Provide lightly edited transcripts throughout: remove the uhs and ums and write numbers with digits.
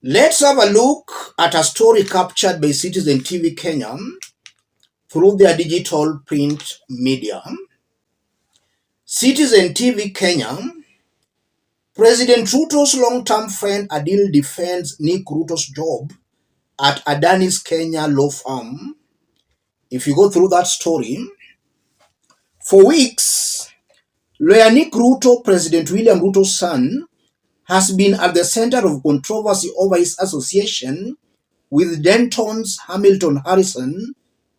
Let's have a look at a story captured by Citizen TV Kenya through their digital print media. Citizen TV Kenya, President Ruto's long-term friend Adil defends Nick Ruto's job at ADANI's Kenya law firm. If you go through that story, for weeks, lawyer Nick Ruto, President William Ruto's son, has been at the center of controversy over his association with Denton's Hamilton Harrison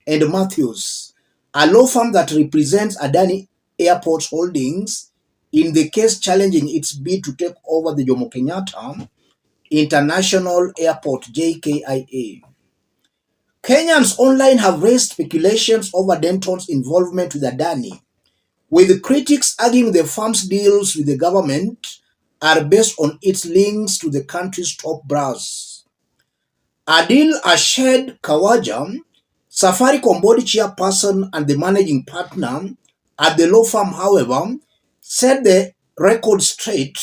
and Matthews, a law firm that represents ADANI Airports Holdings in the case challenging its bid to take over the Jomo Kenyatta International Airport (JKIA). Kenyans online have raised speculations over Denton's involvement with ADANI, with critics arguing the firm's deals with the government are based on its links to the country's top brass. Adil Ashed Kawaja, Safaricom board chairperson and the managing partner at the law firm, however, set the record straight,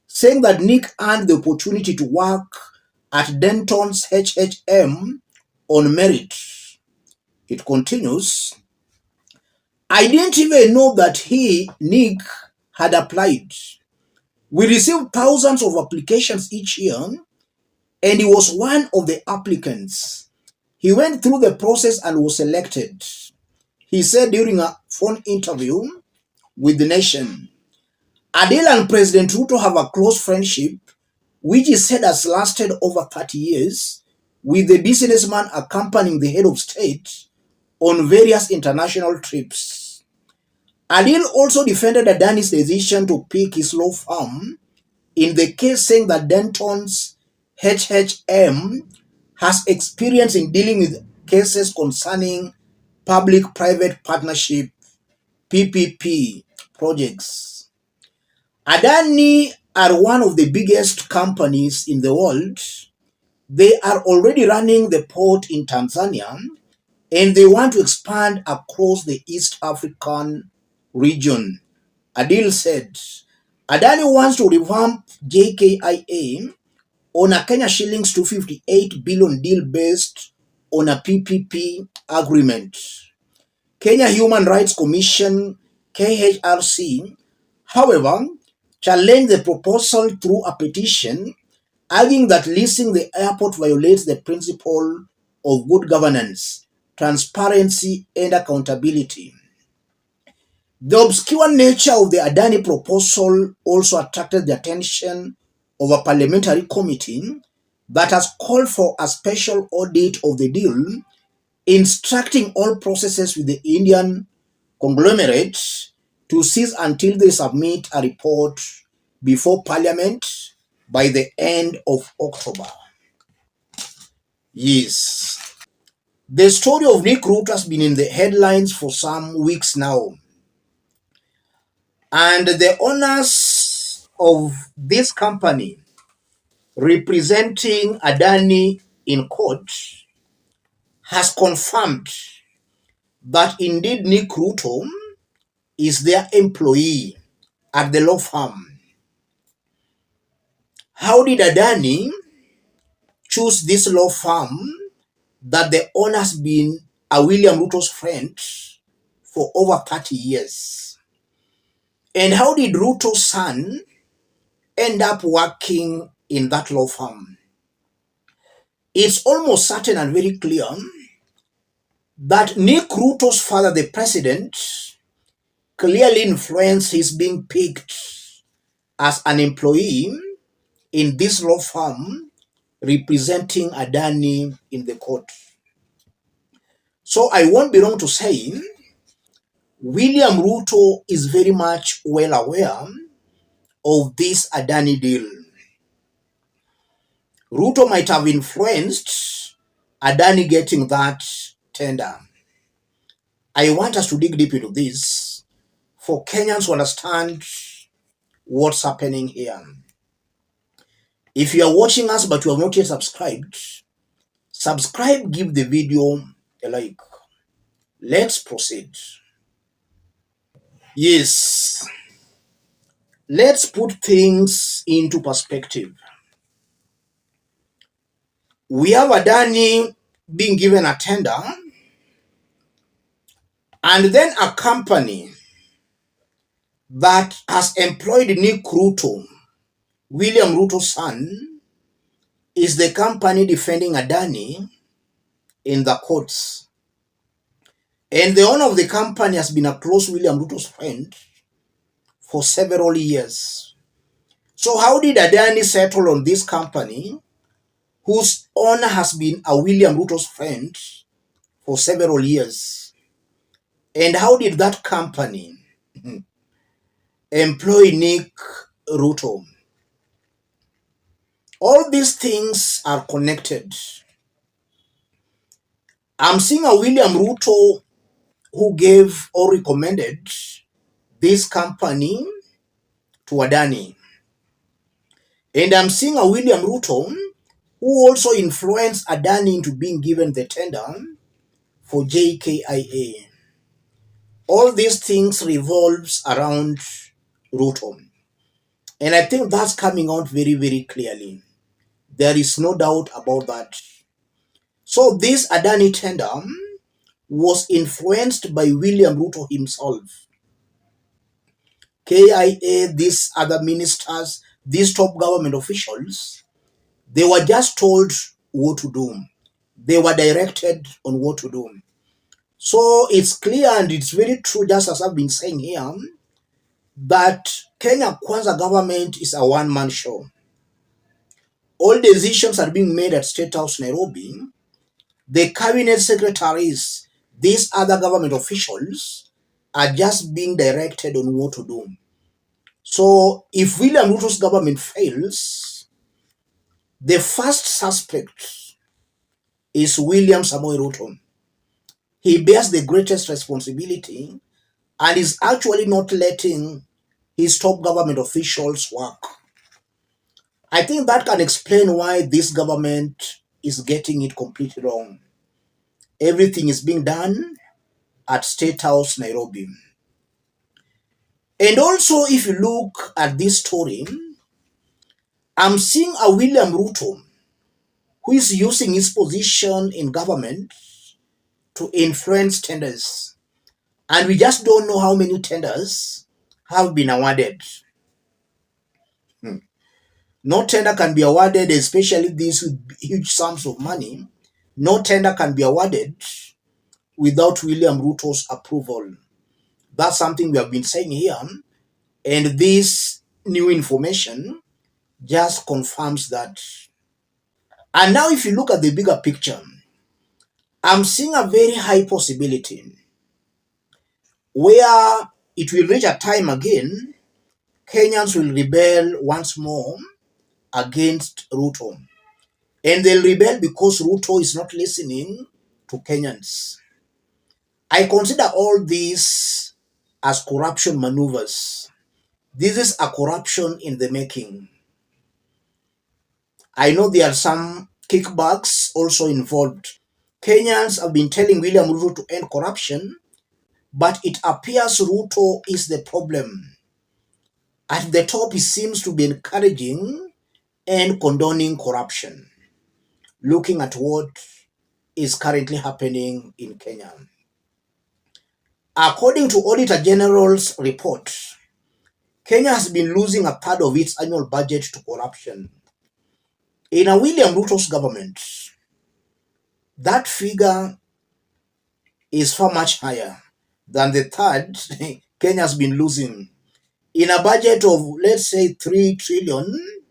saying that Nick earned the opportunity to work at Denton's HHM on merit. It continues, "I didn't even know that Nick, had applied. We receive thousands of applications each year, and he was one of the applicants. He went through the process and was selected," he said during a phone interview with The Nation. Adil and President Ruto have a close friendship, which is said has lasted over 30 years, with the businessman accompanying the head of state on various international trips. Adil also defended ADANI's decision to pick his law firm in the case, saying that Denton's HHM has experience in dealing with cases concerning public-private partnership (PPP) projects. ADANI are one of the biggest companies in the world. They are already running the port in Tanzania, and they want to expand across the East African region, Adil said. ADANI wants to revamp JKIA on a Kenya shillings 258 billion deal based on a PPP agreement. Kenya Human Rights Commission (KHRC), however, challenged the proposal through a petition, arguing that leasing the airport violates the principle of good governance, transparency, and accountability. The obscure nature of the ADANI proposal also attracted the attention of a parliamentary committee that has called for a special audit of the deal, instructing all processes with the Indian conglomerate to cease until they submit a report before Parliament by the end of October. Yes. The story of Nick Ruto has been in the headlines for some weeks now. And the owners of this company representing ADANI in court has confirmed that indeed Nick Ruto is their employee at the law firm. How did ADANI choose this law firm that the owner has been a William Ruto's friend for over 30 years? And how did Ruto's son end up working in that law firm? It's almost certain and very clear that Nick Ruto's father, the president, clearly influenced his being picked as an employee in this law firm representing ADANI in the court. So I won't be wrong to say William Ruto is very much well aware of this ADANI deal. Ruto might have influenced ADANI getting that tender. I want us to dig deep into this for Kenyans to understand what's happening here. If you are watching us but you have not yet subscribed, subscribe, give the video a like. Let's proceed. Yes, let's put things into perspective. We have ADANI being given a tender, and then a company that has employed Nick Ruto, William Ruto's son, is the company defending ADANI in the courts. And the owner of the company has been a close William Ruto's friend for several years. So how did ADANI settle on this company whose owner has been a William Ruto's friend for several years? And how did that company employ Nick Ruto? All these things are connected. I'm seeing a William Ruto who gave or recommended this company to ADANI. And I'm seeing a William Ruto who also influenced ADANI into being given the tender for JKIA. All these things revolves around Ruto. And I think that's coming out very, very clearly. There is no doubt about that. So this ADANI tender was influenced by William Ruto himself. KIA, these other ministers, these top government officials, they were just told what to do. They were directed on what to do. So it's clear and it's very true, just as I've been saying here, that Kenya Kwanza government is a one-man show. All decisions are being made at State House, Nairobi. The cabinet secretaries, these other government officials, are just being directed on what to do. So if William Ruto's government fails, the first suspect is William Samoei Ruto. He bears the greatest responsibility and is actually not letting his top government officials work. I think that can explain why this government is getting it completely wrong. Everything is being done at State House, Nairobi. And also, if you look at this story, I'm seeing a William Ruto who is using his position in government to influence tenders. And we just don't know how many tenders have been awarded. No tender can be awarded, especially these with huge sums of money. No tender can be awarded without William Ruto's approval. That's something we have been saying here. And this new information just confirms that. And now if you look at the bigger picture, I'm seeing a very high possibility where it will reach a time again, Kenyans will rebel once more against Ruto. And they'll rebel because Ruto is not listening to Kenyans. I consider all these as corruption maneuvers. This is a corruption in the making. I know there are some kickbacks also involved. Kenyans have been telling William Ruto to end corruption, but it appears Ruto is the problem. At the top, he seems to be encouraging and condoning corruption, looking at what is currently happening in Kenya. According to Auditor General's report, Kenya has been losing a third of its annual budget to corruption. In a William Ruto's government, that figure is far much higher than the third Kenya has been losing. In a budget of, let's say, 3 trillion,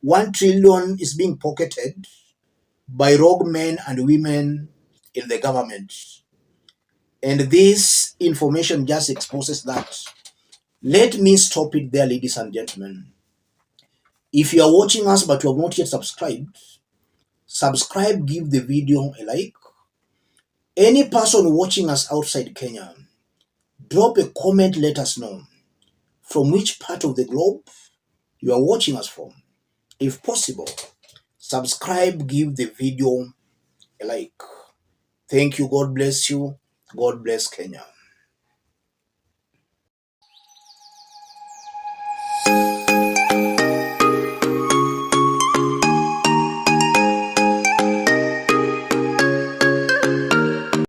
1 trillion is being pocketed by rogue men and women in the government. And this information just exposes that. Let me stop it there, ladies and gentlemen. If you are watching us but you have not yet subscribed, subscribe, give the video a like. Any person watching us outside Kenya, drop a comment, let us know from which part of the globe you are watching us from. If possible, subscribe, give the video a like. Thank you. God bless you. God bless Kenya.